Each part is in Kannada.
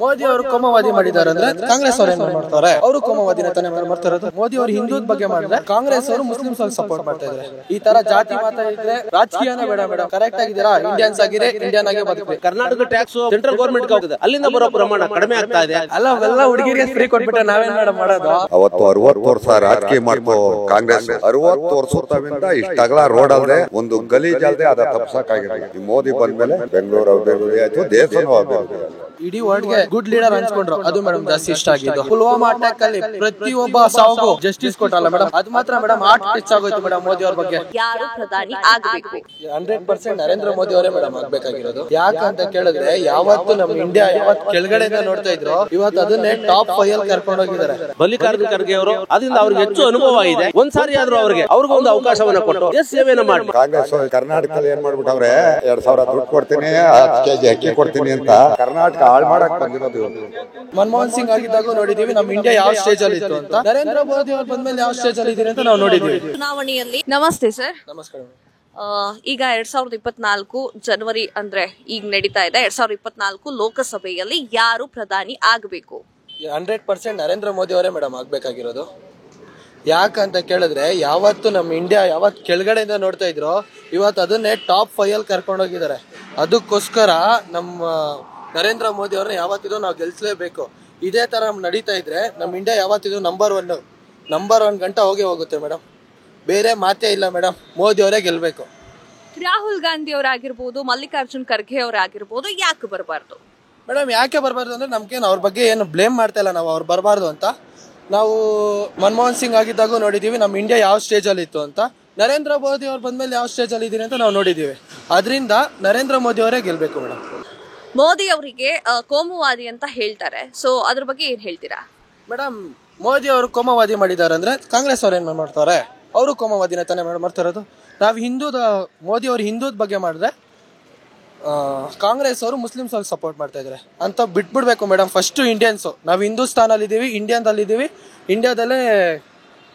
ಮೋದಿ ಅವರು ಕೋಮವಾದಿ ಮಾಡಿದ್ದಾರೆ ಅಂದ್ರೆ ಕಾಂಗ್ರೆಸ್ ಅವರು ಏನ್ ಮಾಡ್ತಾರೆ? ಅವರು ಕೋಮವಾದಿನ ತಾನೇ ಮಾಡ್ತಾರದು. ಮೋದಿ ಅವರು ಹಿಂದೂ ಬಗ್ಗೆ ಮಾಡಿದ್ರೆ ಕಾಂಗ್ರೆಸ್ ಅವರು ಮುಸ್ಲಿಮ್ಸ್ ಅವ್ರಿಗೆ ಸಪೋರ್ಟ್ ಮಾಡ್ತಾ ಇದ್ದಾರೆ. ಈ ತರ ಜಾತಿ ಮಾತಾಡಿದ್ರೆ ರಾಜಕೀಯನೇ ಬೇಡ ಮೇಡಮ್. ಕರೆಕ್ಟ್ ಆಗಿದ್ದೀರಾ? ಇಂಡಿಯನ್ಸ್ ಆಗಿದ್ರೆ ಇಂಡಿಯನ್ ಆಗಿ ಬದುಕಬೇಕು. ಕರ್ನಾಟಕ ಟ್ಯಾಕ್ಸ್ ಸೆಂಟ್ರಲ್ ಗವರ್ಮೆಂಟ್ ಹೋಗುತ್ತೆ, ಅಲ್ಲಿಂದ ಬರೋ ಪ್ರಮಾಣ ಕಡಿಮೆ ಆಗ್ತಾ ಇದೆ. ಅವೆಲ್ಲ ಹುಡುಗಿರಿಗೆ ಫ್ರೀ ಕೊಟ್ಬಿಟ್ರೆ ನಾವೇನ್ ಮೇಡಮ್ ಮಾಡೋದು? ಅವತ್ತು 60 ವರ್ಷ ರಾಜಕೀಯ ಮಾಡ್ಕೋ ಕಾಂಗ್ರೆಸ್ 60 ವರ್ಷದಿಂದ ಇಷ್ಟ ಅಗಲ ರೋಡ್ ಅಲ್ಲದೆ ಒಂದು ಗಲೀಜ್ ಅಲ್ಲದೆ ಅದ ತಪ್ಸಕ್ಕಾಗಿಲ್ಲ. ಈ ಮೋದಿ ಬಂದ್ಮೇಲೆ ಬೆಂಗಳೂರು ಅಭಿವೃದ್ಧಿ ಆಯ್ತು, ದೇಶನೂ ಅಭಿವೃದ್ಧಿ ಆಯ್ತು. ಇಡೀ ವರ್ಲ್ಡ್ ಗೆ ಗುಡ್ ಲೀಡರ್ ಅನ್ಸ್ಕೊಂಡ್ರು, ಅದು ಮೇಡಮ್ ಜಾಸ್ತಿ ಇಷ್ಟ ಆಗಿದ್ದು. ಪುಲ್ವಾಮಾ ಅಟ್ಯಾಕ್ ಅಲ್ಲಿ ಪ್ರತಿಯೊಬ್ಬ ಸಾವುಗೂ ಜಸ್ಟಿಸ್ ಕೊಟ್ಟಲ್ಲ ಮೇಡಮ್, ಅದು ಮಾತ್ರ ಮೇಡಮ್ ಹಾರ್ಟ್ ಟಚ್ ಆಗೋಯ್ತು ಮೇಡಮ್. ಮೋದಿ ಅವ್ರ ಬಗ್ಗೆ ಯಾರು ಪ್ರಧಾನಿ ಆಗಬೇಕು? 100% ನರೇಂದ್ರ ಮೋದಿ ಅವರೇ ಮೇಡಮ್ ಆಗ್ಬೇಕಾಗಿರೋದು. ಯಾಕಂತ ಕೇಳಿದ್ರೆ ಯಾವತ್ತು ನಮ್ಮ ಇಂಡಿಯಾ ಯಾವತ್ತು ಕೆಳಗಡೆಯಿಂದ ನೋಡ್ತಾ ಇದ್ರು, ಇವತ್ತು ಅದನ್ನೇ ಟಾಪ್ 5 ಅಲ್ಲಿ ಕರ್ಕೊಂಡು ಹೋಗಿದ್ದಾರೆ. ಮಲ್ಲಿಕಾರ್ಜುನ ಖರ್ಗೆ ಅವರು ಅದರಿಂದ ಅವ್ರಿಗೆ ಹೆಚ್ಚು ಅನುಭವ ಇದೆ. ಒಂದ್ಸಾರಿ ಆದ್ರೂ ಅವ್ರಿಗೊಂದು ಅವಕಾಶವನ್ನ ಕೊಟ್ಟು ಸೇವೆಯನ್ನ ಮಾಡಿ. ಕಾಂಗ್ರೆಸ್ ಕರ್ನಾಟಕದಲ್ಲಿ ಏನ್ ಮಾಡ್ಬಿಟ್ಟವ್ರೆ, 2000 ದುಡ್ಡು ಕೊಡ್ತೀನಿ, 10 ಕೆಜಿ ಅಕ್ಕಿ ಕೊಡ್ತೀನಿ ಅಂತ ಕರ್ನಾಟಕ ಹಾಳು ಮಾಡಕ್ ಬಂದಿರೋದು. ಮನಮೋಹನ್ ಸಿಂಗ್ ಆಗಿದ್ದಾಗ ನೋಡಿದೀವಿ ನಮ್ಮ ಇಂಡಿಯಾ ಯಾವ ಸ್ಟೇಜ್ ಅಲ್ಲಿ ಇತ್ತು ಅಂತ. ನರೇಂದ್ರ ಮೋದಿ ಅವ್ರು ಬಂದ್ಮೇಲೆ ಯಾವ ಸ್ಟೇಜ್ ಅಲ್ಲಿ ಇದೀರಿ ಅಂತ ನಾವು ನೋಡಿದೀವಿ. ಚುನಾವಣೆಯಲ್ಲಿ ನಮಸ್ತೆ ಸರ್. ನಮಸ್ಕಾರ. ಈಗ 2024 ಜನವರಿ ಅಂದ್ರೆ ಈಗ ನಡೀತಾ ಇದೆ. 2024 ಲೋಕಸಭೆಯಲ್ಲಿ ಯಾರು ಪ್ರಧಾನಿ ಆಗಬೇಕು? 100% ನರೇಂದ್ರ ಮೋದಿ ಅವರೇ ಮೇಡಮ್ ಆಗ್ಬೇಕಾಗಿರೋದು. ಯಾಕಂತ ಕೇಳಿದ್ರೆ ಯಾವತ್ತು ನಮ್ಮ ಇಂಡಿಯಾ ಯಾವತ್ತು ಕೆಳಗಡೆಯಿಂದ ನೋಡ್ತಾ ಇದ್ರು, ಇವತ್ತು ಅದನ್ನೇ ಟಾಪ್ 5 ಅಲ್ಲಿ ಕರ್ಕೊಂಡು ಹೋಗಿದ್ದಾರೆ. ಅದಕ್ಕೋಸ್ಕರ ನಮ್ಮ ನರೇಂದ್ರ ಮೋದಿ ಅವ್ರನ್ನ ಯಾವತ್ತಿದ್ರು ನಾವು ಗೆಲ್ಸಲೇಬೇಕು. ಇದೇ ತರ ನಡೀತಾ ಇದ್ರೆ ನಮ್ಮ ಇಂಡಿಯಾ ಯಾವತ್ತಿದ್ರು ನಂಬರ್ ಒನ್ ಗಂಟ ಹೋಗುತ್ತೆ ಮೇಡಮ್. ಬೇರೆ ಮಾತೇ ಇಲ್ಲ ಮೇಡಮ್, ಮೋದಿ ಅವರೇ ಗೆಲ್ಬೇಕು. ರಾಹುಲ್ ಗಾಂಧಿ ಅವರಾಗಿರ್ಬೋದು, ಮಲ್ಲಿಕಾರ್ಜುನ್ ಖರ್ಗೆ ಅವರಾಗಿರ್ಬೋದು, ಯಾಕೆ ಬರಬಾರ್ದು ಮೇಡಮ್? ಯಾಕೆ ಬರಬಾರ್ದು ಅಂದ್ರೆ ನಮ್ಗೇನು ಅವ್ರ ಬಗ್ಗೆ ಏನು ಬ್ಲೇಮ್ ಮಾಡ್ತಾ ಇಲ್ಲ ನಾವು, ಅವ್ರು ಬರಬಾರ್ದು ಅಂತ. ನಾವು ಮನಮೋಹನ್ ಸಿಂಗ್ ಆಗಿದ್ದಾಗೂ ನೋಡಿದೀವಿ ನಮ್ಮ ಇಂಡಿಯಾ ಯಾವ ಸ್ಟೇಜ್ ಅಲ್ಲಿ ಇತ್ತು ಅಂತ. ನರೇಂದ್ರ ಮೋದಿ ಅವ್ರು ಬಂದ್ಮೇಲೆ ಯಾವ ಸ್ಟೇಜ್ ಅಲ್ಲಿ ಇದೀನಿ ಅಂತ ನಾವು ನೋಡಿದೀವಿ. ಅದರಿಂದ ನರೇಂದ್ರ ಮೋದಿ ಅವರೇ ಗೆಲ್ಬೇಕು ಮೇಡಮ್. ಮೋದಿ ಅವರಿಗೆ ಕೋಮುವಾದಿ ಅಂತ ಹೇಳ್ತಾರೆ, ಸೊ ಅದ್ರ ಬಗ್ಗೆ ಏನ್ ಹೇಳ್ತೀರಾ? ಮೇಡಮ್, ಮೋದಿ ಅವರು ಕೋಮವಾದಿ ಮಾಡಿದ್ದಾರೆ ಅಂದ್ರೆ ಕಾಂಗ್ರೆಸ್ ಅವ್ರು ಏನ್ ಮಾಡ್ತಾರೆ? ಅವರು ಕೋಮವಾದಿನ ತಾನೇ ಮಾಡ್ತಿರೋದು. ನಾವು ಮೋದಿ ಅವರು ಹಿಂದೂದ ಬಗ್ಗೆ ಮಾಡಿದ್ರೆ ಕಾಂಗ್ರೆಸ್ ಅವರು ಮುಸ್ಲಿಮ್ಸ್ ಅವ್ರಿಗೆ ಸಪೋರ್ಟ್ ಮಾಡ್ತಾ ಇದ್ದಾರೆ ಅಂತ ಬಿಟ್ಬಿಡ್ಬೇಕು ಮೇಡಮ್. ಫಸ್ಟ್ ಇಂಡಿಯನ್ಸ್, ನಾವು ಹಿಂದೂಸ್ತಾನಲ್ಲಿ ಇದೀವಿ, ಇಂಡಿಯಾದಲ್ಲಿದ್ದೀವಿ. ಇಂಡಿಯಾದಲ್ಲೇ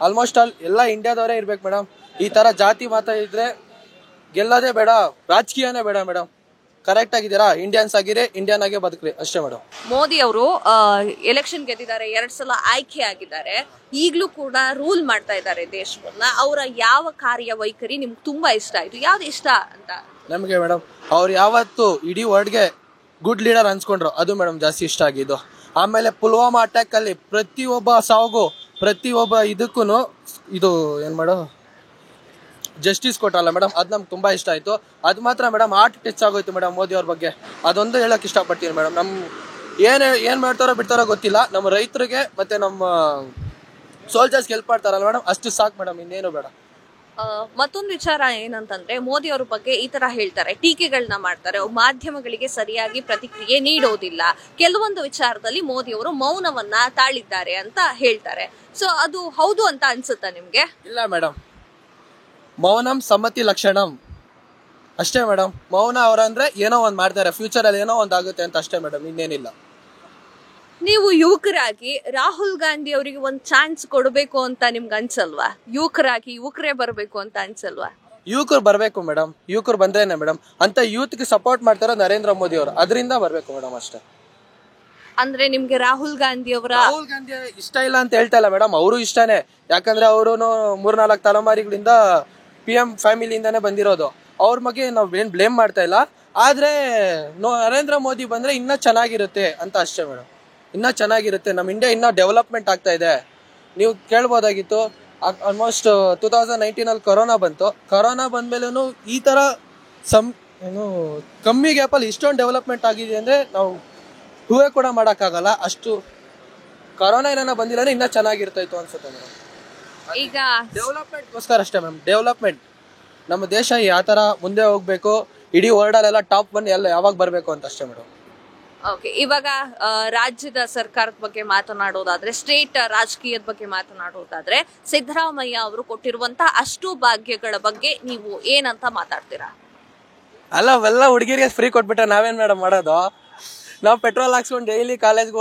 ಆಲ್ಮೋಸ್ಟ್ ಆಲ್ ಎಲ್ಲ ಇಂಡಿಯಾದವರೇ ಇರ್ಬೇಕು ಮೇಡಮ್. ಈ ತರ ಜಾತಿ ಮಾತಾಡಿದ್ರೆ ಗೆಲ್ಲೋದೇ ಬೇಡ, ರಾಜಕೀಯನೇ ಬೇಡ ಮೇಡಮ್. ಕರೆಕ್ಟ್ ಆಗಿದ್ದೀರಾ? ಇಂಡಿಯನ್ಸ್ ಆಗಿರಿ, ಇಂಡಿಯನ್ ಆಗೇ ಬದುಕ್ರಿ ಅಷ್ಟೇ ಮೇಡಮ್. ಮೋದಿ ಅವರು ಎಲೆಕ್ಷನ್ ಗೆದ್ದಿದ್ದಾರೆ, 2 ಸಲ ಆಯ್ಕೆ ಆಗಿದ್ದಾರೆ, ಈಗಲೂ ಕೂಡ ರೂಲ್ ಮಾಡ್ತಾ ಇದ್ದಾರೆ ದೇಶವನ್ನ. ಅವರ ಯಾವ ಕಾರ್ಯವೈಖರಿ ನಿಮ್ಗೆ ತುಂಬಾ ಇಷ್ಟ ಆಯ್ತು? ಯಾವ್ದು ಇಷ್ಟ ಅಂತ? ನಮಗೆ ಮೇಡಮ್ ಅವ್ರು ಯಾವತ್ತು ಇಡೀ ವರ್ಲ್ಡ್ಗೆ ಗುಡ್ ಲೀಡರ್ ಅನ್ಸ್ಕೊಂಡ್ರು, ಅದು ಮೇಡಮ್ ಜಾಸ್ತಿ ಇಷ್ಟ ಆಗಿದ್ದು. ಆಮೇಲೆ ಪುಲ್ವಾಮಾ ಅಟ್ಯಾಕ್ ಅಲ್ಲಿ ಪ್ರತಿಯೊಬ್ಬ ಸಾವುಗೂ ಪ್ರತಿಯೊಬ್ಬ ಇದಕ್ಕೂ ಇದು ಏನ್ ಮಾಡೋ ಜಸ್ಟಿಸ್ ಕೊಟ್ಟಲ್ಲ ಮೇಡಮ್, ಅದು ನಮ್ಗೆ ತುಂಬಾ ಇಷ್ಟ ಆಯ್ತು. ಅದು ಮಾತ್ರ ಮೇಡಮ್ ಹಾರ್ಟ್ ಟಚ್ ಆಗೋಯ್ತು ಮೇಡಮ್ ಮೋದಿ ಅವ್ರ ಬಗ್ಗೆ. ಅದೊಂದು ಹೇಳಕ್ ಇಷ್ಟಪಡ್ತೀನಿ ಮೇಡಮ್. ನಮ್ ಏನ್ ಮಾಡ್ತಾರೋ ಬಿಡ್ತಾರೋ ಗೊತ್ತಿಲ್ಲ, ನಮ್ಮ ರೈತರಿಗೆ ಮತ್ತೆ ನಮ್ಮ ಸೋಲ್ಜರ್ಸ್ಗೆ ಹೆಲ್ಪ್ ಮಾಡ್ತಾರಲ್ಲ ಮೇಡಮ್, ಅಷ್ಟು ಸಾಕು ಮೇಡಮ್, ಇನ್ನೇನು ಬೇಡ. ಮತ್ತೊಂದು ವಿಚಾರ ಏನಂತಂದ್ರೆ, ಮೋದಿ ಅವ್ರ ಬಗ್ಗೆ ಈ ತರ ಹೇಳ್ತಾರೆ, ಟೀಕೆಗಳನ್ನ ಮಾಡ್ತಾರೆ, ಮಾಧ್ಯಮಗಳಿಗೆ ಸರಿಯಾಗಿ ಪ್ರತಿಕ್ರಿಯೆ ನೀಡೋದಿಲ್ಲ, ಕೆಲವೊಂದು ವಿಚಾರದಲ್ಲಿ ಮೋದಿ ಅವರು ಮೌನವನ್ನ ತಾಳಿದ್ದಾರೆ ಅಂತ ಹೇಳ್ತಾರೆ. ಸೊ ಅದು ಹೌದು ಅಂತ ಅನ್ಸುತ್ತಾ ನಿಮ್ಗೆ? ಇಲ್ಲ ಮೇಡಮ್, ಮೌನಂ ಸಮ್ಮತಿ ಲಕ್ಷಣಂ ಅಷ್ಟೇ ಮೇಡಮ್. ಮೌನ ಅವ್ರಂದ್ರೆ ಏನೋ ಒಂದ್ ಮಾಡ್ತಾರೆ, ಫ್ಯೂಚರ್ ಅಲ್ಲಿ ಏನೋ ಒಂದ್ ಆಗುತ್ತೆ ಅಂತ ಅಷ್ಟೇ ಮೇಡಮ್, ಇನ್ನೇನಿಲ್ಲ. ನೀವು ಯುವಕರಾಗಿ ರಾಹುಲ್ ಗಾಂಧಿ ಅವರಿಗೆ ಒಂದ್ ಚಾನ್ಸ್ ಕೊಡಬೇಕು ಅಂತ ನಿಮ್ಗೆ ಅನ್ಸಲ್ವಾ? ಯುವಕರೇ ಬರ್ಬೇಕು ಅಂತ ಅನ್ಸಲ್ವಾ? ಯುವಕರು ಬರ್ಬೇಕು ಮೇಡಮ್, ಯುವಕರು ಬಂದ್ರೇನೆ ಮೇಡಮ್. ಅಂತ ಯೂತ್ಗೆ ಸಪೋರ್ಟ್ ಮಾಡ್ತಾರೋ ನರೇಂದ್ರ ಮೋದಿ ಅವರು, ಅದರಿಂದ ಬರ್ಬೇಕು ಮೇಡಮ್ ಅಷ್ಟೇ. ಅಂದ್ರೆ ನಿಮ್ಗೆ ರಾಹುಲ್ ಗಾಂಧಿ ಇಷ್ಟ ಇಲ್ಲ ಅಂತ ಹೇಳ್ತಾ ಇಲ್ಲ ಮೇಡಮ್, ಅವರು ಇಷ್ಟನೇ. ಯಾಕಂದ್ರೆ ಅವರು 3-4 ತಲೆಮಾರಿಗಳಿಂದ PM ಫ್ಯಾಮಿಲಿಯಿಂದಾನೇ ಬಂದಿರೋದು. ಅವ್ರ ಬಗ್ಗೆ ನಾವ್ ಏನ್ ಬ್ಲೇಮ್ ಮಾಡ್ತಾ ಇಲ್ಲ. ಆದ್ರೆ ನರೇಂದ್ರ ಮೋದಿ ಬಂದ್ರೆ ಇನ್ನ ಚೆನ್ನಾಗಿರುತ್ತೆ ಅಂತ ಅಷ್ಟೇ ಮೇಡಮ್, ಇನ್ನ ಚೆನ್ನಾಗಿರುತ್ತೆ. ನಮ್ಮ ಇಂಡಿಯಾ ಇನ್ನ ಡೆವಲಪ್ಮೆಂಟ್ ಆಗ್ತಾ ಇದೆ. ನೀವು ಕೇಳ್ಬೋದಾಗಿತ್ತು, ಆಲ್ಮೋಸ್ಟ್ 2019 ಅಲ್ಲಿ ಕೊರೋನಾ ಬಂತು. ಕೊರೋನಾ ಬಂದ್ಮೇಲೂ ಈ ತರ ಕಮ್ಮಿ ಗ್ಯಾಪಲ್ಲಿ ಇಷ್ಟೊಂದು ಡೆವಲಪ್ಮೆಂಟ್ ಆಗಿದೆ ಅಂದ್ರೆ ನಾವು ಹೂವೇ ಕೂಡ ಮಾಡೋಕ್ಕಾಗಲ್ಲ. ಅಷ್ಟು ಕೊರೋನಾ ಏನಾರ ಬಂದಿಲ್ಲ ಅಂದ್ರೆ ಇನ್ನ ಚೆನ್ನಾಗಿರ್ತಾ ಇತ್ತು ಅನ್ಸುತ್ತೆ ಮೇಡಮ್. ಈಗ ಡೆವಲಪ್ಮೆಂಟ್ಗೋಸ್ಕರ ಅಷ್ಟೇ ಮ್ಯಾಮ್, ಡೆವಲಪ್ಮೆಂಟ್ ನಮ್ಮ ದೇಶ ಯಾವ ತರ ಮುಂದೆ ಹೋಗ್ಬೇಕು, ಇಡೀ ವರ್ಲ್ಡ್ ಅಲ್ಲೆಲ್ಲ ಟಾಪ್ 1 ಎಲ್ಲ ಯಾವಾಗ ಬರ್ಬೇಕು ಅಂತ ಅಷ್ಟೇ ಮೇಡಮ್. ಓಕೆ, ಇವಾಗ ರಾಜ್ಯದ ಸರ್ಕಾರದ ಬಗ್ಗೆ ಮಾತನಾಡೋದಾದ್ರೆ, ಸ್ಟೇಟ್ ರಾಜಕೀಯದ ಬಗ್ಗೆ ಮಾತನಾಡೋದಾದ್ರೆ, ಸಿದ್ದರಾಮಯ್ಯ ಅವರು ಕೊಟ್ಟಿರುವಂತ ಅಷ್ಟು ಭಾಗ್ಯಗಳ ಬಗ್ಗೆ ನೀವು ಏನಂತ ಮಾತಾಡ್ತೀರಾ? ಅವೆಲ್ಲ ಹುಡುಗಿರಿಗೆ ಫ್ರೀ ಕೊಟ್ಬಿಟ್ರೆ ನಾವೇನ್ ಮೇಡಮ್ ಮಾಡೋದು? ನಾವು ಪೆಟ್ರೋಲ್ ಹಾಕ್ಸ್ಕೊಂಡು ಡೈಲಿ ಕಾಲೇಜ್ಗೆ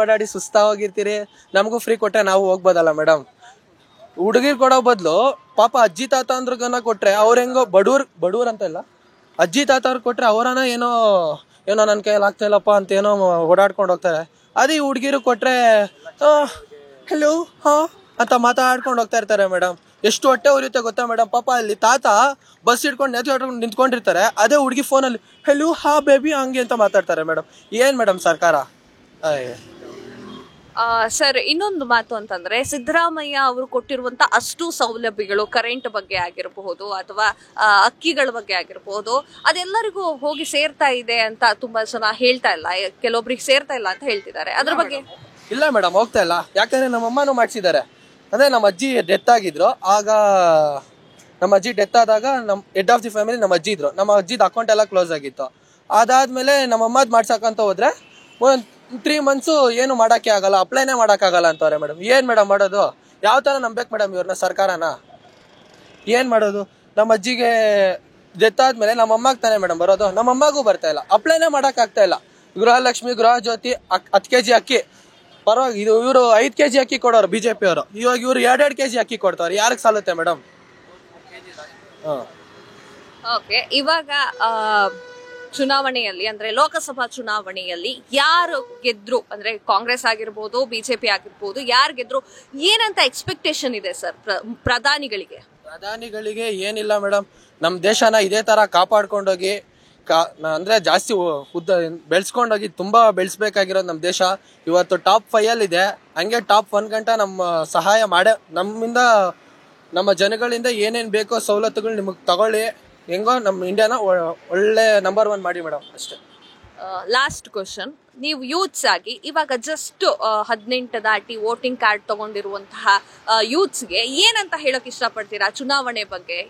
ಓಡಾಡಿ ಸುಸ್ತಾ ಹೋಗಿರ್ತೀರಿ. ನಮಗೂ ಫ್ರೀ ಕೊಟ್ಟರೆ ನಾವು ಹೋಗ್ಬೋದಲ್ಲ ಮೇಡಮ್. ಹುಡುಗಿರ್ ಕೊಡೋ ಬದಲು ಪಾಪ ಅಜ್ಜಿ ತಾತ ಅಂದ್ರಗನ ಕೊಟ್ರೆ ಅವ್ರ ಹೆಂಗೋ ಬಡೂರ್ ಅಂತ ಇಲ್ಲ, ಅಜ್ಜಿ ತಾತ ಅವ್ರಿಗೆ ಕೊಟ್ರೆ ಅವರನ್ನ ಏನೋ ಏನೋ ನನ್ನ ಕೈಯಲ್ಲಿ ಆಗ್ತಾ ಇಲ್ಲಪ್ಪ ಅಂತ ಏನೋ ಓಡಾಡ್ಕೊಂಡು ಹೋಗ್ತಾರೆ. ಅದೇ ಹುಡುಗಿರು ಕೊಟ್ರೆ ಹೆಲೋ ಹಾ ಅಂತ ಮಾತಾಡ್ಕೊಂಡು ಹೋಗ್ತಾ ಇರ್ತಾರೆ ಮೇಡಮ್. ಎಷ್ಟು ಹೊಟ್ಟೆ ಉರಿಯುತ್ತೆ ಗೊತ್ತಾ ಮೇಡಮ್. ಪಾಪ ಅಲ್ಲಿ ತಾತ ಬಸ್ ಹಿಡ್ಕೊಂಡು ನೆತ್ಕೊಂಡು ನಿಂತ್ಕೊಂಡಿರ್ತಾರೆ, ಅದೇ ಹುಡುಗಿ ಫೋನಲ್ಲಿ ಹೆಲೋ ಹಾ ಬೇಬಿ ಹಂಗೆ ಅಂತ ಮಾತಾಡ್ತಾರೆ ಮೇಡಮ್. ಏನ್ ಮೇಡಮ್ ಸರ್ಕಾರ. ಸರ್, ಇನ್ನೊಂದು ಮಾತು ಅಂತಂದ್ರೆ, ಸಿದ್ದರಾಮಯ್ಯ ಅವರು ಕೊಟ್ಟಿರುವಂತ ಅಷ್ಟು ಸೌಲಭ್ಯಗಳು, ಕರೆಂಟ್ ಬಗ್ಗೆ ಆಗಿರಬಹುದು ಅಥವಾ ಅಕ್ಕಿಗಳ ಬಗ್ಗೆ ಆಗಿರಬಹುದು, ಅದೆಲ್ಲರಿಗೂ ಹೋಗಿ ಸೇರ್ತಾ ಇದೆ ಅಂತ ತುಂಬಾ ಜನ ಹೇಳ್ತಾ ಇಲ್ಲ, ಕೆಲವೊಬ್ರಿಗೆ ಸೇರ್ತಾ ಇಲ್ಲ ಅಂತ ಹೇಳ್ತಿದ್ದಾರೆ. ಅದ್ರ ಬಗ್ಗೆ ಇಲ್ಲ ಮೇಡಮ್, ಹೋಗ್ತಾ ಇಲ್ಲ. ಯಾಕಂದ್ರೆ ನಮ್ಮ ಅಮ್ಮನೂ ಮಾಡಿಸಿದ್ದಾರೆ. ಅಂದ್ರೆ ನಮ್ಮ ಅಜ್ಜಿ ಡೆತ್ ಆಗಿದ್ರು. ಆಗ ನಮ್ಮ ಅಜ್ಜಿ ಡೆತ್ ಆದಾಗ ನಮ್ಮ ಹೆಡ್ ಆಫ್ ದಿ ಫ್ಯಾಮಿಲಿ ನಮ್ಮ ಅಜ್ಜಿ ಇದ್ರು. ನಮ್ಮ ಅಜ್ಜಿದ ಅಕೌಂಟ್ ಎಲ್ಲ ಕ್ಲೋಸ್ ಆಗಿತ್ತು. ಅದಾದ್ಮೇಲೆ ನಮ್ಮ ಅಮ್ಮದ್ ಮಾಡ್ಸಕ್ಕಂತ ಹೋದ್ರೆ ಒಂದು 3 months ಏನು ಮಾಡಕ್ಕೆ ಆಗಲ್ಲ, ಅಪ್ಲೈನೇ ಮಾಡಕ್ಕಾಗಲ್ಲ ಅಂತವ್ರೆ ಮೇಡಮ್. ಏನ್ ಮೇಡಮ್ ಮಾಡೋದು? ಯಾವ ತರ ನಂಬೇಕು ಮೇಡಮ್ ಇವ್ರನ್ನ, ಸರ್ಕಾರನ? ಏನ್ ಮಾಡೋದು? ನಮ್ಮ ಅಜ್ಜಿಗೆ ಡೆತ್ ಆದ್ಮೇಲೆ ನಮ್ಮ ಅಮ್ಮಗೆ ತಾನೇ ಮೇಡಮ್ ಬರೋದು, ನಮ್ಮ ಅಮ್ಮಗೂ ಬರ್ತಾ ಇಲ್ಲ, ಅಪ್ಲೈನೇ ಮಾಡಕ್ ಆಗ್ತಾ ಇಲ್ಲ. ಗೃಹಲಕ್ಷ್ಮಿ, ಗೃಹ ಜ್ಯೋತಿ 10 kg ಅಕ್ಕಿ ಪರವಾಗಿ ಇದು ಇವರು 5 kg ಅಕ್ಕಿ ಕೊಡೋರು ಬಿಜೆಪಿ ಅವರು. ಇವಾಗ ಇವರು 2 kg ಅಕ್ಕಿ ಕೊಡ್ತಾವ್ರೆ. ಯಾರಿಗೆ ಸಾಲುತ್ತೆ ಮೇಡಮ್? ಓಕೆ, ಇವಾಗ ಚುನಾವಣೆಯಲ್ಲಿ ಅಂದ್ರೆ ಲೋಕಸಭಾ ಚುನಾವಣೆಯಲ್ಲಿ ಯಾರು ಗೆದ್ರು, ಅಂದ್ರೆ ಕಾಂಗ್ರೆಸ್ ಆಗಿರ್ಬೋದು, ಬಿಜೆಪಿ ಆಗಿರ್ಬೋದು, ಯಾರು ಗೆದ್ರು ಏನಂತ ಎಕ್ಸ್ಪೆಕ್ಟೇಷನ್ ಇದೆ ಸರ್ ಪ್ರಧಾನಿಗಳಿಗೆ? ಪ್ರಧಾನಿಗಳಿಗೆ ಏನಿಲ್ಲ ಮೇಡಮ್, ನಮ್ಮ ದೇಶನ ಇದೇ ತರ ಕಾಪಾಡ್ಕೊಂಡೋಗಿ ಅಂದ್ರೆ ಜಾಸ್ತಿ ಬೆಳೆಸ್ಕೊಂಡೋಗಿ ತುಂಬಾ ಬೆಳೆಸ್ಬೇಕಾಗಿರೋದು ನಮ್ಮ ದೇಶ. ಇವತ್ತು ಟಾಪ್ 5 ಇದೆ. ಹಂಗೆ ಟಾಪ್ 1 ಗಂಟ ನಮ್ಮ ಸಹಾಯ ಮಾಡೇ, ನಮ್ಮಿಂದ ನಮ್ಮ ಜನಗಳಿಂದ ಏನೇನ್ ಬೇಕೋ ಸವಲತ್ತುಗಳು ನಿಮಗೆ ತಗೊಳ್ಳಿ, ಹೆಂಗೋ ನಮ್ಮ ಇಂಡಿಯಾನ ಒಳ್ಳೆ ನಂಬರ್ 1 ಮಾಡಿ ಮೇಡಮ್, ಅಷ್ಟೇ. ಲಾಸ್ಟ್ ಕ್ವಶನ್, ನೀವು ಯೂತ್ಸ್ ಆಗಿ ಇವಾಗ ಜಸ್ಟ್ 18 ದಾಟಿ ವೋಟಿಂಗ್ ಕಾರ್ಡ್ ತಗೊಂಡಿರುವಂತಹ ಯೂತ್ಸ್ಗೆ ಏನಂತ ಹೇಳಕ್ ಇಷ್ಟಪಡ್ತೀರಾ ಚುನಾವಣೆ ಬಗ್ಗೆ?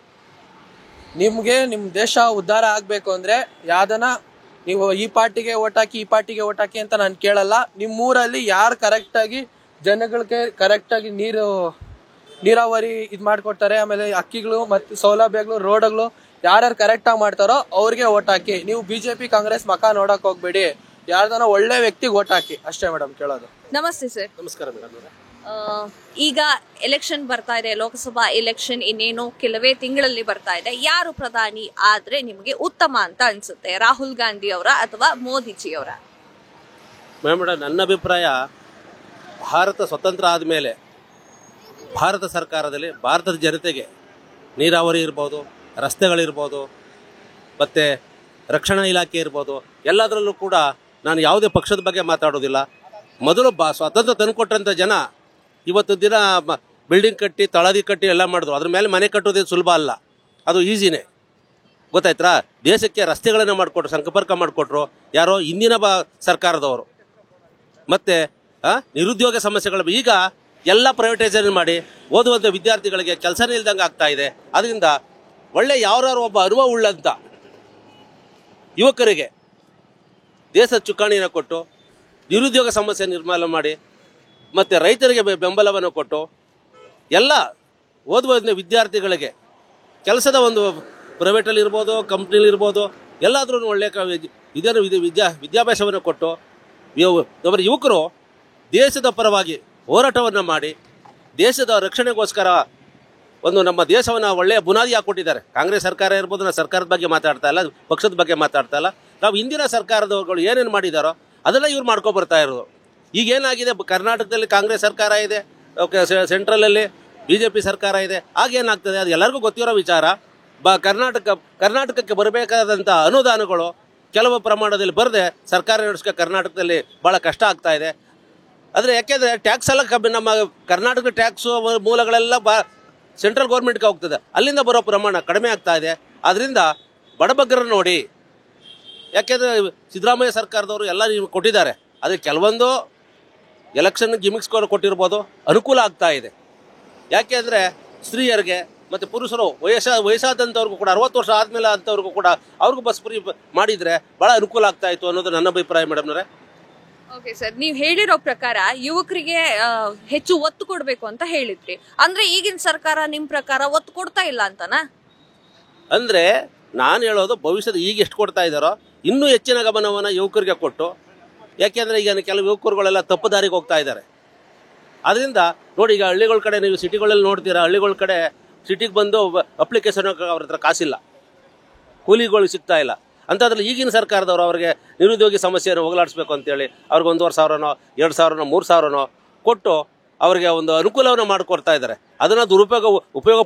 ನಿಮ್ಗೆ ನಿಮ್ ದೇಶ ಉದ್ಧಾರ ಆಗ್ಬೇಕು ಅಂದ್ರೆ ಯಾವ್ದನ ನೀವು ಈ ಪಾರ್ಟಿಗೆ ಓಟ್ ಹಾಕಿ, ಈ ಪಾರ್ಟಿಗೆ ಓಟ್ ಹಾಕಿ ಅಂತ ನಾನು ಕೇಳಲ್ಲ. ನಿಮ್ಮೂರಲ್ಲಿ ಯಾರು ಕರೆಕ್ಟ್ ಆಗಿ ಜನಗಳಿಗೆ ಕರೆಕ್ಟ್ ಆಗಿ ನೀರಾವರಿ ಇದ್ ಮಾಡ್ಕೊಡ್ತಾರೆ, ಆಮೇಲೆ ಅಕ್ಕಿಗಳು ಮತ್ತೆ ಸೌಲಭ್ಯಗಳು, ರೋಡ್ಗಳು ಯಾರ್ಯಾರು ಕರೆಕ್ಟ್ ಆಗಿ ಮಾಡ್ತಾರೋ ಅವ್ರಿಗೆ ಓಟ್ ಹಾಕಿ. ನೀವು ಬಿಜೆಪಿ ಕಾಂಗ್ರೆಸ್ ಮಕ ನೋಡಕ್ ಹೋಗ್ಬೇಡಿ, ಯಾರ್ದಾನ ಒಳ್ಳೆ ವ್ಯಕ್ತಿಗೆ ಓಟ್ ಹಾಕಿ, ಅಷ್ಟೇ ಮೇಡಮ್ ಕೇಳೋದು. ನಮಸ್ತೆ ಸರ್. ನಮಸ್ಕಾರ ಮೇಡಮ್. ಈಗ ಎಲೆಕ್ಷನ್ ಬರ್ತಾ ಇದೆ, ಲೋಕಸಭಾ ಎಲೆಕ್ಷನ್ ಇನ್ನೇನು ಕೆಲವೇ ತಿಂಗಳಲ್ಲಿ ಬರ್ತಾ ಇದೆ. ಯಾರು ಪ್ರಧಾನಿ ಆದ್ರೆ ನಿಮಗೆ ಉತ್ತಮ ಅಂತ ಅನ್ಸುತ್ತೆ? ರಾಹುಲ್ ಗಾಂಧಿ ಅವರ ಅಥವಾ ಮೋದಿಜಿ ಅವರ? ಮೇಡಮ್, ನನ್ನ ಅಭಿಪ್ರಾಯ, ಭಾರತ ಸ್ವತಂತ್ರ ಆದಮೇಲೆ ಭಾರತ ಸರ್ಕಾರದಲ್ಲಿ ಭಾರತದ ಜನತೆಗೆ ನೀರಾವರಿ ಇರ್ಬೋದು, ರಸ್ತೆಗಳಿರ್ಬೋದು, ಮತ್ತು ರಕ್ಷಣಾ ಇಲಾಖೆ ಇರ್ಬೋದು, ಎಲ್ಲದರಲ್ಲೂ ಕೂಡ ನಾನು ಯಾವುದೇ ಪಕ್ಷದ ಬಗ್ಗೆ ಮಾತಾಡೋದಿಲ್ಲ. ಮೊದಲು ಸ್ವಾತಂತ್ರ್ಯ ತಂದುಕೊಟ್ಟಂಥ ಜನ ಇವತ್ತು ದಿನ ಬಿಲ್ಡಿಂಗ್ ಕಟ್ಟಿ, ತಳದಿ ಕಟ್ಟಿ ಎಲ್ಲ ಮಾಡಿದ್ರು. ಅದ್ರ ಮೇಲೆ ಮನೆ ಕಟ್ಟೋದೇ ಸುಲಭ ಅಲ್ಲ, ಅದು ಈಸಿನೇ. ಗೊತ್ತಾಯ್ತಾ? ದೇಶಕ್ಕೆ ರಸ್ತೆಗಳನ್ನು ಮಾಡಿಕೊಟ್ರು, ಸಂಪರ್ಕ ಮಾಡಿಕೊಟ್ರು ಯಾರೋ ಹಿಂದಿನ ಸರ್ಕಾರದವರು. ಮತ್ತು ನಿರುದ್ಯೋಗ ಸಮಸ್ಯೆಗಳು ಈಗ ಎಲ್ಲ ಪ್ರೈವೇಟೈಸೇಷನ್ ಮಾಡಿ ಓದುವಂಥ ವಿದ್ಯಾರ್ಥಿಗಳಿಗೆ ಕೆಲಸನೇ ಇಲ್ದಂಗೆ ಆಗ್ತಾ ಇದೆ. ಅದರಿಂದ ಒಳ್ಳೆ ಯಾರು ಒಬ್ಬ ಅನುಭವ ಉಳ್ಳಂಥ ಯುವಕರಿಗೆ ದೇಶದ ಚುಕ್ಕಾಣಿಯನ್ನು ಕೊಟ್ಟು ನಿರುದ್ಯೋಗ ಸಮಸ್ಯೆ ನಿರ್ಮೂಲನೆ ಮಾಡಿ, ಮತ್ತು ರೈತರಿಗೆ ಬೆಂಬಲವನ್ನು ಕೊಟ್ಟು, ಎಲ್ಲ ಓದುವ ವಿದ್ಯಾರ್ಥಿಗಳಿಗೆ ಕೆಲಸದ ಒಂದು ಪ್ರೈವೇಟಲ್ಲಿ ಇರ್ಬೋದು, ಕಂಪ್ನಿಲಿ ಇರ್ಬೋದು, ಎಲ್ಲಾದ್ರೂ ಒಳ್ಳೆಯ ಇದನ್ನು ವಿದ್ಯಾಭ್ಯಾಸವನ್ನು ಕೊಟ್ಟು ಅವರ ಯುವಕರು ದೇಶದ ಪರವಾಗಿ ಹೋರಾಟವನ್ನು ಮಾಡಿ ದೇಶದ ರಕ್ಷಣೆಗೋಸ್ಕರ ಒಂದು ನಮ್ಮ ದೇಶವನ್ನು ಒಳ್ಳೆಯ ಬುನಾದಿ ಹಾಕ್ಕೊಟ್ಟಿದ್ದಾರೆ. ಕಾಂಗ್ರೆಸ್ ಸರ್ಕಾರ ಇರ್ಬೋದು, ನಾವು ಸರ್ಕಾರದ ಬಗ್ಗೆ ಮಾತಾಡ್ತಾ ಇಲ್ಲ, ಪಕ್ಷದ ಬಗ್ಗೆ ಮಾತಾಡ್ತಾ ಇಲ್ಲ. ನಾವು ಹಿಂದಿನ ಸರ್ಕಾರದವರು ಏನೇನು ಮಾಡಿದಾರೋ ಅದೆಲ್ಲ ಇವ್ರು ಮಾಡ್ಕೊಬರ್ತಾ ಇರೋದು. ಈಗೇನಾಗಿದೆ, ಕರ್ನಾಟಕದಲ್ಲಿ ಕಾಂಗ್ರೆಸ್ ಸರ್ಕಾರ ಇದೆ, ಸೆಂಟ್ರಲಲ್ಲಿ ಬಿಜೆಪಿ ಸರ್ಕಾರ ಇದೆ. ಆಗೇನಾಗ್ತದೆ ಅದು ಎಲ್ಲರಿಗೂ ಗೊತ್ತಿರೋ ವಿಚಾರ. ಕರ್ನಾಟಕಕ್ಕೆ ಬರಬೇಕಾದಂಥ ಅನುದಾನಗಳು ಕೆಲವು ಪ್ರಮಾಣದಲ್ಲಿ ಬರದೆ ಸರ್ಕಾರ ನಡೆಸ್ಕೊ ಕರ್ನಾಟಕದಲ್ಲಿ ಭಾಳ ಕಷ್ಟ ಆಗ್ತಾ ಇದೆ. ಆದರೆ ಯಾಕೆಂದರೆ ಟ್ಯಾಕ್ಸ್ ಎಲ್ಲ ನಮ್ಮ ಕರ್ನಾಟಕದ ಟ್ಯಾಕ್ಸು ಮೂಲಗಳೆಲ್ಲ ಸೆಂಟ್ರಲ್ ಗೌರ್ಮೆಂಟ್ಗೆ ಹೋಗ್ತದೆ, ಅಲ್ಲಿಂದ ಬರೋ ಪ್ರಮಾಣ ಕಡಿಮೆ ಆಗ್ತಾ ಇದೆ. ಆದ್ದರಿಂದ ಬಡಬಗ್ಗರನ್ನು ನೋಡಿ, ಯಾಕೆಂದರೆ ಸಿದ್ದರಾಮಯ್ಯ ಸರ್ಕಾರದವರು ಎಲ್ಲ ಕೊಟ್ಟಿದ್ದಾರೆ, ಆದರೆ ಕೆಲವೊಂದು ಎಲೆಕ್ಷನ್ ಗಿಮಿಕ್ಸ್ಗಳು ಕೊಟ್ಟಿರ್ಬೋದು, ಅನುಕೂಲ ಆಗ್ತಾ ಇದೆ. ಯಾಕೆಂದರೆ ಸ್ತ್ರೀಯರಿಗೆ ಮತ್ತು ಪುರುಷರು ವಯಸ್ಸಾದಂಥವ್ರಿಗೂ ಕೂಡ 60 ವರ್ಷ ಆದಮೇಲೆ ಅಂಥವ್ರಿಗೂ ಕೂಡ ಅವ್ರಿಗೂ ಬಸ್ ಫ್ರೀ ಮಾಡಿದರೆ ಭಾಳ ಅನುಕೂಲ ಆಗ್ತಾ ಇತ್ತು ಅನ್ನೋದು ನನ್ನ ಅಭಿಪ್ರಾಯ ಮೇಡಮ್ನವರೇ. ಓಕೆ ಸರ್, ನೀವು ಹೇಳಿರೋ ಪ್ರಕಾರ ಯುವಕರಿಗೆ ಹೆಚ್ಚು ಒತ್ತು ಕೊಡಬೇಕು ಅಂತ ಹೇಳಿದ್ರಿ. ಅಂದ್ರೆ ಈಗಿನ ಸರ್ಕಾರ ನಿಮ್ಮ ಪ್ರಕಾರ ಒತ್ತು ಕೊಡ್ತಾ ಇಲ್ಲ ಅಂತನಾ? ಅಂದರೆ ನಾನು ಹೇಳೋದು, ಭವಿಷ್ಯದ ಈಗ ಎಷ್ಟು ಕೊಡ್ತಾ ಇದ್ದಾರೋ ಇನ್ನೂ ಹೆಚ್ಚಿನ ಗಮನವನ್ನು ಯುವಕರಿಗೆ ಕೊಟ್ಟು, ಯಾಕೆಂದರೆ ಈಗ ಕೆಲವು ಯುವಕರುಗಳೆಲ್ಲ ತಪ್ಪು ದಾರಿಗೆ ಹೋಗ್ತಾ ಇದ್ದಾರೆ. ಅದರಿಂದ ನೋಡಿ, ಈಗ ಹಳ್ಳಿಗಳ ಕಡೆ ನೀವು ಸಿಟಿಗಳಲ್ಲಿ ನೋಡ್ತೀರಾ, ಹಳ್ಳಿಗಳ ಕಡೆ ಸಿಟಿಗೆ ಬಂದು ಅಪ್ಲಿಕೇಶನ್ ಅವ್ರ ಹತ್ರ ಕಾಸಿಲ್ಲ, ಕೂಲಿಗಳು ಸಿಗ್ತಾ ಇಲ್ಲ. ಅಂಥದ್ರಲ್ಲಿ ಈಗಿನ ಸರ್ಕಾರದವರು ಅವರಿಗೆ ನಿರುದ್ಯೋಗಿ ಸಮಸ್ಯೆಯನ್ನು ಹೋಗಲಾಡಿಸ್ಬೇಕು ಅಂತೇಳಿ ಅವ್ರಿಗೆ 1,500ನೋ 2,000ನೋ 3,000ನೋ ಕೊಟ್ಟು ಅವರಿಗೆ ಒಂದು ಅನುಕೂಲವನ್ನು ಮಾಡಿಕೊಡ್ತಾ ಇದ್ದಾರೆ. ಅದನ್ನು ದುರುಪಯೋಗ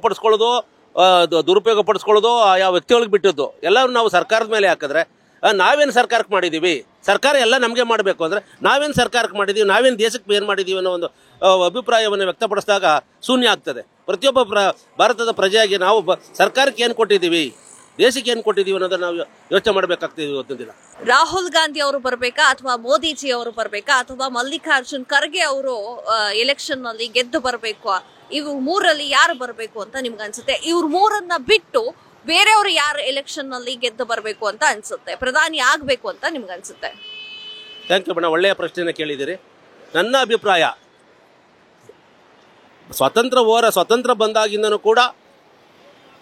ಪಡಿಸ್ಕೊಳ್ಳೋದು ಯಾವ ವ್ಯಕ್ತಿಗಳಿಗೆ ಬಿಟ್ಟಿದ್ದು ಎಲ್ಲರೂ ನಾವು ಸರ್ಕಾರದ ಮೇಲೆ ಹಾಕಿದ್ರೆ ನಾವೇನು ಸರ್ಕಾರಕ್ಕೆ ಮಾಡಿದ್ದೀವಿ, ಸರ್ಕಾರ ಎಲ್ಲ ನಮಗೆ ಮಾಡಬೇಕು ಅಂದರೆ ನಾವೇನು ಸರ್ಕಾರಕ್ಕೆ ಮಾಡಿದ್ದೀವಿ, ನಾವೇನು ದೇಶಕ್ಕೆ ಏನು ಮಾಡಿದ್ದೀವಿ ಅನ್ನೋ ಒಂದು ಅಭಿಪ್ರಾಯವನ್ನು ವ್ಯಕ್ತಪಡಿಸಿದಾಗ ಶೂನ್ಯ ಆಗ್ತದೆ. ಪ್ರತಿಯೊಬ್ಬ ಭಾರತದ ಪ್ರಜೆಯಾಗಿ ನಾವು ಸರ್ಕಾರಕ್ಕೆ ಏನು ಕೊಟ್ಟಿದ್ದೀವಿ, ದೇಶಕ್ಕೆ ಏನು ಕೊಟ್ಟಿದ್ದೀವಿ ಅನ್ನೋದನ್ನ ನಾವು ಯೋಚನೆ ಮಾಡಬೇಕಾಗ್ತದೆ ಇವತ್ತಿನ ದಿನ. ರಾಹುಲ್ ಗಾಂಧಿ ಅವರು ಬರ್ಬೇಕಾ ಅಥವಾ ಮೋದಿಜಿ ಅವರು ಬರ್ಬೇಕಾ ಅಥವಾ ಮಲ್ಲಿಕಾರ್ಜುನ್ ಖರ್ಗೆ ಅವರು ಎಲೆಕ್ಷನ್ ನಲ್ಲಿ ಗೆದ್ದು ಬರ್ಬೇಕು, ಇವು ಮೂರಲ್ಲಿ ಯಾರು ಬರ್ಬೇಕು ಅಂತ ನಿಮ್ಗೆ ಅನ್ಸುತ್ತೆ? ಇವ್ರ ಮೂರನ್ನ ಬಿಟ್ಟು ಬೇರೆಯವರು ಯಾರು ಎಲೆಕ್ಷನ್ ನಲ್ಲಿ ಗೆದ್ದು ಬರ್ಬೇಕು ಅಂತ ಅನ್ಸುತ್ತೆ, ಪ್ರಧಾನಿ ಆಗ್ಬೇಕು ಅಂತ ನಿಮ್ಗೆ ಅನ್ಸುತ್ತೆ? ಥ್ಯಾಂಕ್ ಯು ಮೇಡಮ್, ಒಳ್ಳೆಯ ಪ್ರಶ್ನೆಯನ್ನು ಕೇಳಿದ್ದೀರಿ. ನನ್ನ ಅಭಿಪ್ರಾಯ ಸ್ವತಂತ್ರ ಬಂದಾಗಿಂದನೂ ಕೂಡ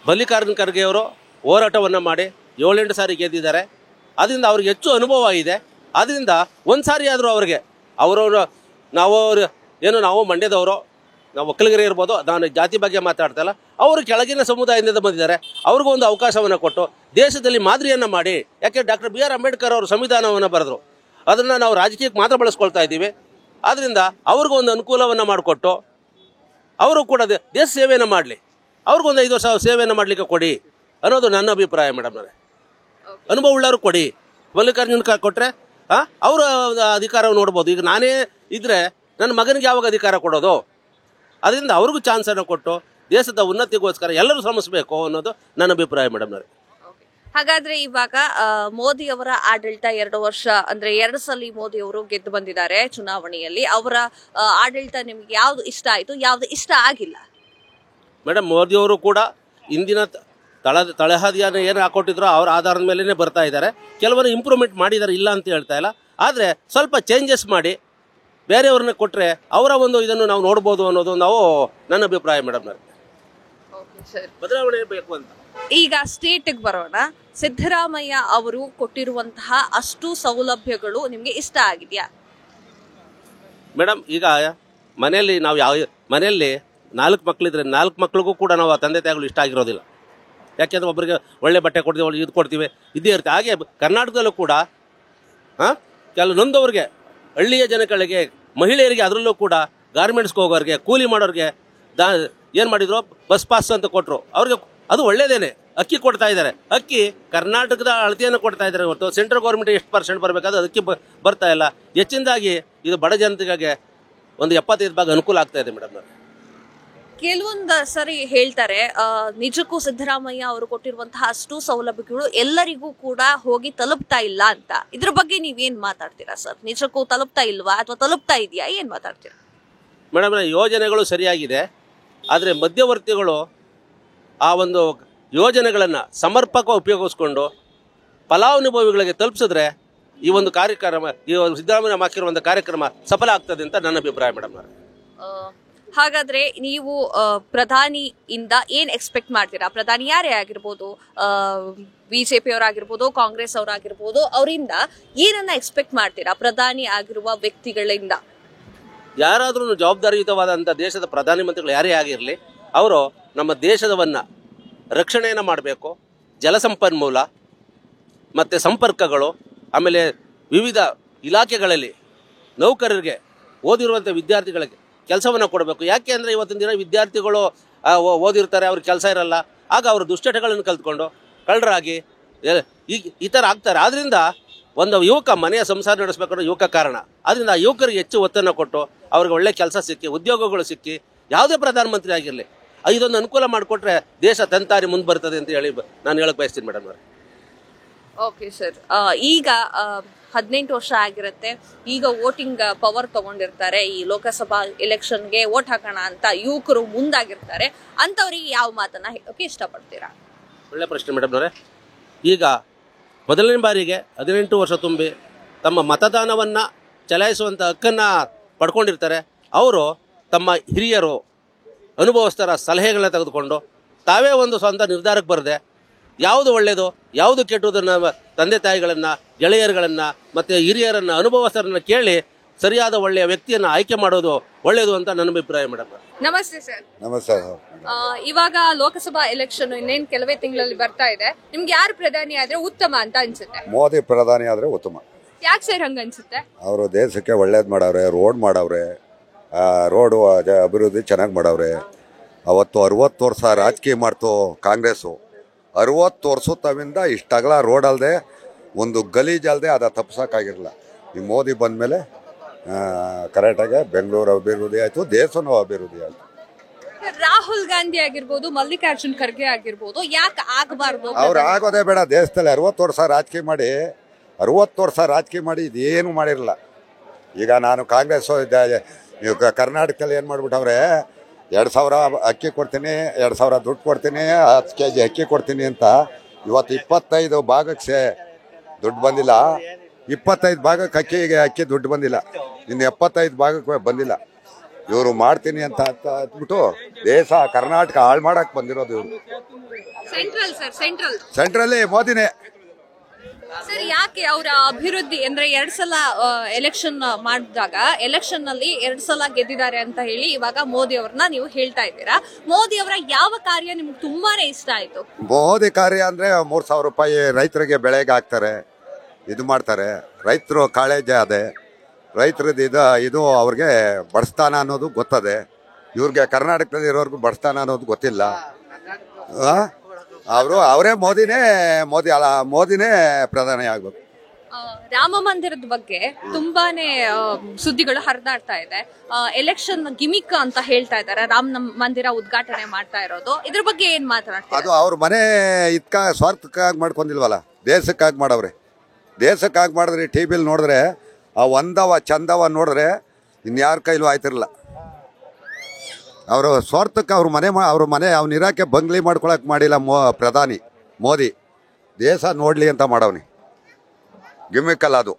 ಮಲ್ಲಿಕಾರ್ಜುನ್ ಖರ್ಗೆ ಅವರು ಹೋರಾಟವನ್ನು ಮಾಡಿ 7-8 ಸಾರಿ ಗೆದ್ದಿದ್ದಾರೆ. ಅದರಿಂದ ಅವ್ರಿಗೆ ಹೆಚ್ಚು ಅನುಭವ ಇದೆ. ಅದರಿಂದ ಒಂದು ಸಾರಿ ಆದರೂ ಅವ್ರಿಗೆ ನಾವು ಮಂಡ್ಯದವರು, ನಾವು ಒಕ್ಕಲಿಗರೇ ಇರ್ಬೋದು, ನಾನು ಜಾತಿ ಬಗ್ಗೆ ಮಾತಾಡ್ತಾ ಇಲ್ಲ, ಅವರು ಕೆಳಗಿನ ಸಮುದಾಯದಿಂದ ಬಂದಿದ್ದಾರೆ. ಅವ್ರಿಗೂ ಒಂದು ಅವಕಾಶವನ್ನು ಕೊಟ್ಟು ದೇಶದಲ್ಲಿ ಮಾದರಿಯನ್ನು ಮಾಡಿ, ಯಾಕೆ ಡಾಕ್ಟರ್ ಬಿ ಆರ್ ಅಂಬೇಡ್ಕರ್ ಅವರು ಸಂವಿಧಾನವನ್ನು ಬರೆದ್ರು, ಅದನ್ನು ನಾವು ರಾಜಕೀಯಕ್ಕೆ ಮಾತ್ರ ಬಳಸ್ಕೊಳ್ತಾ ಇದ್ದೀವಿ. ಆದ್ದರಿಂದ ಅವ್ರಿಗೂ ಒಂದು ಅನುಕೂಲವನ್ನು ಮಾಡಿಕೊಟ್ಟು ಅವರು ಕೂಡ ದೇಶ ಸೇವೆಯನ್ನು ಮಾಡಲಿ, ಅವ್ರಿಗೊಂದು 5 ವರ್ಷ ಸೇವೆಯನ್ನು ಮಾಡಲಿಕ್ಕೆ ಕೊಡಿ ಅನ್ನೋದು ನನ್ನ ಅಭಿಪ್ರಾಯ ಮೇಡಮ್. ಅನುಭವ ಉಳ್ಳವರು ಕೊಡಿ. ಮಲ್ಲಿಕಾರ್ಜುನ್ ಕೊಟ್ಟರೆ ಅವರ ಅಧಿಕಾರವನ್ನು ನೋಡ್ಬೋದು. ಈಗ ನಾನೇ ಇದ್ರೆ ನನ್ನ ಮಗನಿಗೆ ಯಾವಾಗ ಅಧಿಕಾರ ಕೊಡೋದು? ಅದರಿಂದ ಅವ್ರಿಗೂ ಚಾನ್ಸನ್ನು ಕೊಟ್ಟು ದೇಶದ ಉನ್ನತಿಗೋಸ್ಕರ ಎಲ್ಲರೂ ಶ್ರಮಿಸಬೇಕು ಅನ್ನೋದು ನನ್ನ ಅಭಿಪ್ರಾಯ ಮೇಡಮ್. ಹಾಗಾದ್ರೆ ಇವಾಗ ಮೋದಿ ಅವರ ಆಡಳಿತ 2 ವರ್ಷ ಅಂದ್ರೆ 2 ಸಲ ಮೋದಿ ಅವರು ಗೆದ್ದು ಬಂದಿದ್ದಾರೆ ಚುನಾವಣೆಯಲ್ಲಿ. ಅವರ ಆಡಳಿತ ನಿಮ್ಗೆ ಯಾವ್ದು ಇಷ್ಟ ಆಯ್ತು, ಯಾವ್ದು ಇಷ್ಟ ಆಗಿಲ್ಲ? ಮೇಡಮ್, ಮೋದಿಯವರು ಕೂಡ ಇಂದಿನ ತಳಹದಿಯನ್ನು ಏನು ಹಾಕೊಟ್ಟಿದ್ರು ಅವ್ರ ಆಧಾರದ ಮೇಲೇ ಬರ್ತಾ ಇದ್ದಾರೆ. ಕೆಲವರು ಇಂಪ್ರೂವ್ಮೆಂಟ್ ಮಾಡಿದ್ದಾರೆ, ಇಲ್ಲ ಅಂತ ಹೇಳ್ತಾ ಇಲ್ಲ. ಆದರೆ ಸ್ವಲ್ಪ ಚೇಂಜಸ್ ಮಾಡಿ ಬೇರೆಯವ್ರನ್ನ ಕೊಟ್ಟರೆ ಅವರ ಒಂದು ಇದನ್ನು ನಾವು ನೋಡ್ಬೋದು ಅನ್ನೋದು ನನ್ನ ಅಭಿಪ್ರಾಯ ಮೇಡಮ್. ಬದಲಾವಣೆ ಬೇಕು ಅಂತ. ಈಗ ಸ್ಟೇಟ್ಗೆ ಬರೋಣ. ಸಿದ್ದರಾಮಯ್ಯ ಅವರು ಕೊಟ್ಟಿರುವಂತಹ ಅಷ್ಟು ಸೌಲಭ್ಯಗಳು ನಿಮ್ಗೆ ಇಷ್ಟ ಆಗಿದೆಯಾ? ಮೇಡಮ್, ಈಗ ಮನೆಯಲ್ಲಿ ಮನೆಯಲ್ಲಿ 4 ಮಕ್ಕಳಿದ್ರೆ 4 ಮಕ್ಕಳಿಗೂ ಕೂಡ ನಾವು ತಂದೆ ತಾಯಿಗಳು ಇಷ್ಟ ಆಗಿರೋದಿಲ್ಲ. ಯಾಕೆಂದ್ರೆ ಒಬ್ಬರಿಗೆ ಒಳ್ಳೆ ಬಟ್ಟೆ ಕೊಡ್ತೀವಿ, ಇದು ಕೊಡ್ತೀವಿ, ಇದೇ ಇರುತ್ತೆ. ಹಾಗೆ ಕರ್ನಾಟಕದಲ್ಲೂ ಕೂಡ ಕೆಲವು ನೊಂದವ್ರಿಗೆ, ಹಳ್ಳಿಯ ಜನಗಳಿಗೆ, ಮಹಿಳೆಯರಿಗೆ, ಅದರಲ್ಲೂ ಕೂಡ ಗಾರ್ಮೆಂಟ್ಸ್ಗೆ ಹೋಗೋರಿಗೆ, ಕೂಲಿ ಮಾಡೋರಿಗೆ ಏನು ಮಾಡಿದ್ರು, ಬಸ್ ಪಾಸ್ ಅಂತ ಕೊಟ್ಟರು. ಅವ್ರಿಗೆ ಅದು ಒಳ್ಳೇದೇನೆ. ಅಕ್ಕಿ ಕೊಡ್ತಾ ಇದ್ದಾರೆ. ಅಕ್ಕಿ ಕರ್ನಾಟಕದ ಅಳತೆಯನ್ನು ಕೊಡ್ತಾ ಇದ್ದಾರೆ ಹೊರತು ಸೆಂಟ್ರಲ್ ಗೌರ್ಮೆಂಟ್ ಎಷ್ಟು % ಬರಬೇಕಾದ್ರೆ ಅದಕ್ಕೆ ಬರ್ತಾ ಇಲ್ಲ. ಹೆಚ್ಚಿನದಾಗಿ ಇದು ಬಡ ಜನತೆಗೆ ಒಂದು 75 ಭಾಗ ಅನುಕೂಲ ಆಗ್ತಾ ಇದೆ ಮೇಡಮ್. ಕೆಲವೊಂದು ಸರಿ ಹೇಳ್ತಾರೆ ನಿಜಕ್ಕೂ ಸಿದ್ದರಾಮಯ್ಯ ಅವರು ಕೊಟ್ಟಿರುವಂತಹ ಅಷ್ಟು ಸೌಲಭ್ಯಗಳು ಎಲ್ಲರಿಗೂ ಕೂಡ ಹೋಗಿ ತಲುಪ್ತಾ ಇಲ್ಲ ಅಂತ. ಇದ್ರ ಬಗ್ಗೆ ನೀವೇನ್ ಮಾತಾಡ್ತೀರಾ ಸರ್? ನಿಜಕ್ಕೂ ತಲುಪ್ತಾ ಇಲ್ವಾ ಅಥವಾ ತಲುಪ್ತಾ ಇದೆಯಾ? ಏನ್ ಮಾತಾಡ್ತೀರಾ ಮೇಡಮ್? ಯೋಜನೆಗಳು ಸರಿಯಾಗಿದೆ, ಆದರೆ ಮಧ್ಯವರ್ತಿಗಳು ಆ ಒಂದು ಯೋಜನೆಗಳನ್ನು ಸಮರ್ಪಕ ಉಪಯೋಗಿಸ್ಕೊಂಡು ಫಲಾನುಭವಿಗಳಿಗೆ ತಲುಪಿಸಿದ್ರೆ ಈ ಒಂದು ಕಾರ್ಯಕ್ರಮ, ಈ ಸಿದ್ದರಾಮಯ್ಯ ಹಾಕಿರುವಂಥ ಕಾರ್ಯಕ್ರಮ ಸಫಲ ಆಗ್ತದೆ ಅಂತ ನನ್ನ ಅಭಿಪ್ರಾಯ ಮೇಡಮ್. ಹಾಗಾದ್ರೆ ನೀವು ಪ್ರಧಾನಿಯಿಂದ ಏನ್ ಎಕ್ಸ್ಪೆಕ್ಟ್ ಮಾಡ್ತೀರಾ? ಪ್ರಧಾನಿ ಯಾರೇ ಆಗಿರ್ಬೋದು, ಬಿಜೆಪಿ ಅವರಾಗಿರ್ಬೋದು, ಕಾಂಗ್ರೆಸ್ ಅವರಾಗಿರ್ಬೋದು, ಅವರಿಂದ ಏನನ್ನ ಎಕ್ಸ್ಪೆಕ್ಟ್ ಮಾಡ್ತೀರಾ ಪ್ರಧಾನಿ ಆಗಿರುವ ವ್ಯಕ್ತಿಗಳಿಂದ? ಯಾರಾದ್ರೂ ಜವಾಬ್ದಾರಿಯುತವಾದಂಥ ದೇಶದ ಪ್ರಧಾನಮಂತ್ರಿಗಳು ಯಾರೇ ಆಗಿರಲಿ, ಅವರು ನಮ್ಮ ದೇಶದವನ್ನ ರಕ್ಷಣೆಯನ್ನು ಮಾಡಬೇಕು. ಜಲಸಂಪನ್ಮೂಲ ಮತ್ತು ಸಂಪರ್ಕಗಳು, ಆಮೇಲೆ ವಿವಿಧ ಇಲಾಖೆಗಳಲ್ಲಿ ನೌಕರರಿಗೆ, ಓದಿರುವಂಥ ವಿದ್ಯಾರ್ಥಿಗಳಿಗೆ ಕೆಲಸವನ್ನು ಕೊಡಬೇಕು. ಯಾಕೆ ಅಂದರೆ ಇವತ್ತಿನ ದಿನ ವಿದ್ಯಾರ್ಥಿಗಳು ಓದಿರ್ತಾರೆ, ಅವ್ರಿಗೆ ಕೆಲಸ ಇರಲ್ಲ. ಆಗ ಅವರು ದುಶ್ಚಟಗಳನ್ನು ಕಲ್ತ್ಕೊಂಡು ಕಳ್ಳರಾಗಿ ಈ ಥರ ಆಗ್ತಾರೆ. ಆದ್ದರಿಂದ ಒಂದು ಯುವಕ ಮನೆಯ ಸಂಸಾರ ನಡೆಸಬೇಕನ್ನೋ ಯುವಕ ಕಾರಣ. ಆದ್ದರಿಂದ ಆ ಯುವಕರಿಗೆ ಹೆಚ್ಚು ಒತ್ತನ್ನು ಕೊಟ್ಟು ಅವ್ರಿಗೆ ಒಳ್ಳೆ ಕೆಲಸ ಸಿಕ್ಕಿ, ಉದ್ಯೋಗಗಳು ಸಿಕ್ಕಿ, ಯಾವುದೇ ಪ್ರಧಾನಮಂತ್ರಿ ಆಗಿರಲಿ ಇದೊಂದು ಅನುಕೂಲ ಮಾಡಿಕೊಟ್ರೆ ದೇಶ ತಂತಾರಿ ಮುಂದೆ ಬರ್ತದೆ ಅಂತ ಹೇಳಿ ನಾನು ಹೇಳಕ್ ಬಯಸ್ತೀನಿ ಮೇಡಮ್. ಓಕೆ ಸರ್, ಈಗ 18 ವರ್ಷ ಆಗಿರುತ್ತೆ. ಈಗ ವೋಟಿಂಗ್ ಪವರ್ ತಗೊಂಡಿರ್ತಾರೆ. ಈ ಲೋಕಸಭಾ ಎಲೆಕ್ಷನ್ಗೆ ವೋಟ್ ಹಾಕೋಣ ಅಂತ ಯುವಕರು ಮುಂದಾಗಿರ್ತಾರೆ. ಅಂತವ್ರಿಗೆ ಯಾವ ಮಾತನ್ನ ಹೇಳೋಕೆ ಇಷ್ಟಪಡ್ತೀರಾ? ಒಳ್ಳೆ ಪ್ರಶ್ನೆ ಮೇಡಮ್ ಅವರೇ. ಈಗ ಮೊದಲನೇ ಬಾರಿಗೆ 18 ವರ್ಷ ತುಂಬಿ ತಮ್ಮ ಮತದಾನವನ್ನು ಚಲಾಯಿಸುವಂಥ ಹಕ್ಕನ್ನು ಪಡ್ಕೊಂಡಿರ್ತಾರೆ. ಅವರು ತಮ್ಮ ಹಿರಿಯರು, ಅನುಭವಸ್ಥರ ಸಲಹೆಗಳನ್ನ ತೆಗೆದುಕೊಂಡು ತಾವೇ ಒಂದು ಸ್ವಂತ ನಿರ್ಧಾರಕ್ಕೆ ಬರದೆ ಯಾವುದು ಒಳ್ಳೆಯದು ಯಾವುದು ಕೆಟ್ಟುದನ್ನು ತಂದೆ ತಾಯಿಗಳನ್ನು, ಗೆಳೆಯರುಗಳನ್ನು ಮತ್ತು ಹಿರಿಯರನ್ನು, ಅನುಭವಸ್ಥರನ್ನು ಕೇಳಿ ಸರಿಯಾದ ಒಳ್ಳೆಯ ವ್ಯಕ್ತಿಯನ್ನು ಆಯ್ಕೆ ಮಾಡೋದು ಒಳ್ಳೆಯದು ಅಂತ ನನ್ನ ಅಭಿಪ್ರಾಯ ಮೇಡಮ್. ನಮಸ್ತೆ ಸರ್. ನಮಸ್ತೆ. ಇವಾಗ ಲೋಕಸಭಾ ಎಲೆಕ್ಷನ್ ಇನ್ನೇನ್ ಕೆಲವೇ ತಿಂಗಳಲ್ಲಿ ಬರ್ತಾ ಇದೆ. ನಿಮ್ಗೆ ಯಾರು ಪ್ರಧಾನಿ ಆದ್ರೆ ಉತ್ತಮ ಅಂತ ಅನ್ಸುತ್ತೆ? ಮೋದಿ ಪ್ರಧಾನಿ ಆದ್ರೆ ಉತ್ತಮ. ಯಾಕೆ ಸರ್ ಹಂಗ ಅನ್ಸುತ್ತೆ? ಅವರು ದೇಶಕ್ಕೆ ಒಳ್ಳೇದು ಮಾಡವ್ರೆ, ರೋಡ್ ಮಾಡವ್ರೆ, ರೋಡ್ ಅಭಿವೃದ್ಧಿ ಚೆನ್ನಾಗಿ ಮಾಡವ್ರೆ. ಅವತ್ತು 60 ವರ್ಷ ರಾಜಕೀಯ ಮಾಡ್ತು ಕಾಂಗ್ರೆಸ್ಸು. 60 ವರ್ಷದಿಂದ ಇಷ್ಟಾಗಲ ರೋಡ್ ಅಲ್ಲದೆ ಒಂದು ಗಲೀಜ್ ಅಲ್ಲದೆ ಅದ ತಪ್ಪಿಸೋಕ್ಕಾಗಿರಲಿಲ್ಲ. ಈ ಮೋದಿ ಬಂದಮೇಲೆ ಕರೆಕ್ಟಾಗಿ ಬೆಂಗಳೂರು ಅಭಿವೃದ್ಧಿ ಆಯಿತು, ದೇಶನೂ ಅಭಿವೃದ್ಧಿ ಆಯಿತು. ರಾಹುಲ್ ಗಾಂಧಿ ಆಗಿರ್ಬೋದು, ಮಲ್ಲಿಕಾರ್ಜುನ್ ಖರ್ಗೆ ಆಗಿರ್ಬೋದು, ಯಾಕೆ ಆಗಬಾರ್ದು? ಅವ್ರು ಆಗೋದೇ ಬೇಡ. ದೇಶದಲ್ಲಿ 60 ವರ್ಷ ರಾಜಕೀಯ ಮಾಡಿ 60 ವರ್ಷ ರಾಜಕೀಯ ಮಾಡಿ ಇದೇನು ಮಾಡಿರಲಿಲ್ಲ. ಈಗ ನಾನು ಕಾಂಗ್ರೆಸ್ಸು ಕರ್ನಾಟಕದಲ್ಲಿ ಏನು ಮಾಡಿಬಿಟ್ಟವ್ರೆ, 2,000 ಅಕ್ಕಿ ಕೊಡ್ತೀನಿ, 2,000 ದುಡ್ಡು ಕೊಡ್ತೀನಿ, 10 kg ಅಕ್ಕಿ ಕೊಡ್ತೀನಿ ಅಂತ. ಇವತ್ತು 25 ಭಾಗಕ್ಕೆ ದುಡ್ಡು ಬಂದಿಲ್ಲ. 25 ಭಾಗಕ್ಕೆ ಅಕ್ಕಿ ದುಡ್ಡು ಬಂದಿಲ್ಲ. ಇನ್ನು 75 ಭಾಗಕ್ಕೆ ಬಂದಿಲ್ಲ. ಇವರು ಮಾಡ್ತೀನಿ ಅಂತ ಅಂದ್ಬಿಟ್ಟು ದೇಶ ಕರ್ನಾಟಕ ಹಾಳು ಮಾಡಕ್ಕೆ ಬಂದಿರೋದು ಇವರು. ಸೆಂಟ್ರಲ್ಲಿ ಮೋದಿನೇ ಸರ್. ಯಾಕೆ ಅವರ ಅಭಿವೃದ್ಧಿ ಅಂದ್ರೆ 2 ಸಲ ಎಲೆಕ್ಷನ್ ಮಾಡಿದಾಗ ಎಲೆಕ್ಷನ್ ನಲ್ಲಿ 2 ಸಲ ಗೆದ್ದಿದ್ದಾರೆ ಅಂತ ಹೇಳಿ ಇವಾಗ ಮೋದಿ ಅವ್ರನ್ನ ನೀವು ಹೇಳ್ತಾ ಇದ್ದೀರಾ. ಮೋದಿ ಅವರ ಯಾವ ಕಾರ್ಯ ನಿಮ್ಗೆ ತುಂಬಾನೇ ಇಷ್ಟ ಆಯ್ತು? ಮೋದಿ ಕಾರ್ಯ ಅಂದ್ರೆ 3,000 ರೂಪಾಯಿ ರೈತರಿಗೆ ಬೆಳೆಗೆ ಹಾಕ್ತಾರೆ, ಇದು ಮಾಡ್ತಾರೆ. ರೈತರು ಕಾಳಜಿ ಅದೇ, ರೈತರದ್ದು ಇದು ಅವ್ರಿಗೆ ಬಡಸ್ತಾನ ಅನ್ನೋದು ಗೊತ್ತದೆ. ಇವ್ರಿಗೆ ಕರ್ನಾಟಕದಲ್ಲಿ ಇರೋರ್ಗು ಬಡಸ್ತಾನ ಅನ್ನೋದು ಗೊತ್ತಿಲ್ಲ. ಅವರೇ ಮೋದಿನೇ ಪ್ರಧಾನಿ ಆಗ್ಬೇಕು. ರಾಮ ಮಂದಿರದ ಬಗ್ಗೆ ತುಂಬಾನೇ ಸುದ್ದಿಗಳು ಹರಿದಾಡ್ತಾ ಇದೆ. ಎಲೆಕ್ಷನ್ ಗಿಮಿಕ್ ಅಂತ ಹೇಳ್ತಾ ಇದ್ದಾರೆ. ರಾಮ ಮಂದಿರ ಉದ್ಘಾಟನೆ ಮಾಡ್ತಾ ಇರೋದು, ಇದ್ರ ಬಗ್ಗೆ ಏನ್ ಮಾತಾಡ್ತಾರೆ? ಅದು ಅವ್ರ ಮನೆ ಸ್ವಾರ್ಥಕ್ಕಾಗಿ ಮಾಡ್ಕೊಂಡಿಲ್ವಲ್ಲ, ದೇಶಕ್ಕಾಗಿ ಮಾಡವ್ರೆ. ದೇಶಕ್ಕಾಗಿ ಮಾಡಿದ್ರೆ ಟಿವಿಲಿ ನೋಡಿದ್ರೆ ಆ ಒಂದವ ಚಂದವ ನೋಡಿದ್ರೆ ಇನ್ಯಾರ ಕೈಲೂ ಆಯ್ತಿರಲ್ಲ. ಅವರು ಸ್ವಾರ್ಥಕ್ಕೆ ಅವ್ರ ಮನೆ ಅವ್ನ ಇರಾಕೆ ಬಂಗ್ಲಿ ಮಾಡ್ಕೊಳಕ್ಕೆ ಮಾಡಿಲ್ಲ ಪ್ರಧಾನಿ ಮೋದಿ. ದೇಶ ನೋಡಲಿ ಅಂತ ಮಾಡವ್ನಿ. ಗಿಮಿಕ್ಕಲ್ಲ ಅದು.